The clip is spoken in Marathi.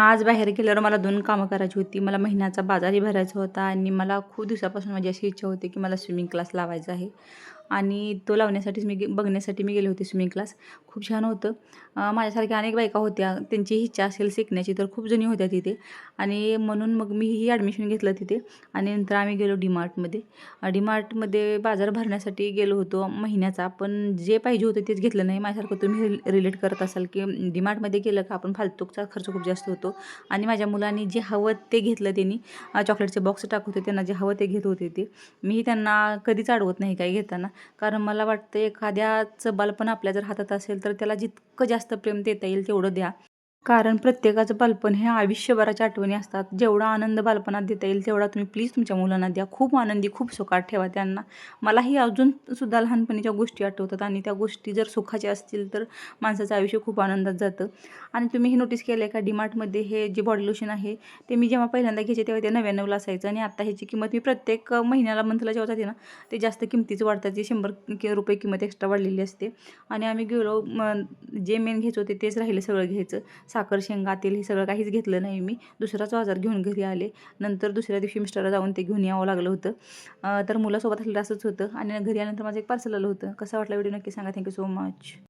आज बाहेर गेल्यावर मला 2 कामं करायची होती. मला महिन्याचा बाजारही भरायचा होता आणि मला खूप दिवसापासून माझी अशी इच्छा होती, की मला स्विमिंग क्लास लावायचा आहे आणि तो लावण्यासाठीच बघण्यासाठी मी गेले होते स्विमिंग क्लास. खूप छान होतं. माझ्यासारख्या अनेक बायका होत्या, त्यांची इच्छा असेल शिकण्याची, तर खूप जणी होत्या तिथे आणि म्हणून मग मीही ॲडमिशन घेतलं तिथे आणि नंतर आम्ही गेलो डी-मार्टमध्ये. बाजार भरण्यासाठी गेलो होतो महिन्याचा, पण जे पाहिजे होतं तेच घेतलं नाही. माझ्यासारखं तुम्ही रिलेट करत असाल, की डी-मार्टमध्ये गेलं का आपण फालतूचा खर्च खूप जास्त होतो आणि माझ्या मुलांनी जे हवं ते घेतलं त्यांनी. चॉकलेटचे बॉक्स टाकत होते, त्यांना जे हवं ते घेत होते ते. मीही त्यांना कधीच अडवत नाही काही घेताना. कारण मला वाटतं एखाद्याचं बालपण आपल्या जर हातात असेल, तर त्याला जितकं जास्त प्रेम देता येईल तेवढं द्या. कारण प्रत्येकाचं बालपण हे आयुष्यभराच्या आठवणी असतात. जेवढा आनंद बालपणात देता येईल तेवढा तुम्ही प्लीज तुमच्या मुलांना द्या. खूप आनंदी, खूप सुखात ठेवा त्यांना. मलाही अजूनसुद्धा लहानपणीच्या गोष्टी आठवतात आणि त्या गोष्टी जर सुखाच्या असतील तर माणसाचं आयुष्य खूप आनंदात जातं. आणि तुम्ही हे नोटीस केलं आहे का, डी-मार्टमध्ये हे जे बॉडी लोशन आहे ते मी जेव्हा पहिल्यांदा घ्यायचे तेव्हा ते 99ला असायचं आणि आता ह्याची किंमत मी प्रत्येक महिन्याला मंथला जेव्हा जाते ना, ते जास्त किमतीचं वाढतात. ते 100 रुपये किंमत एक्स्ट्रा वाढलेली असते. आणि आम्ही गेलो, जे मेन घ्यायचं होते तेच राहिले सगळं घ्यायचं. साखर, शेंगा, तेल हे सगळं काहीच घेतलं नाही मी. दुसराच बाजार घेऊन घरी आले. नंतर दुसऱ्या दिवशी मिस्टरला जाऊन ते घेऊन यावं लागलं होतं. तर मुलासोबत असलेलं असंच होतं आणि घरी आल्यानंतर माझं एक पार्सल आलं होतं. कसा वाटला व्हिडिओ नक्की सांगा. Thank so much.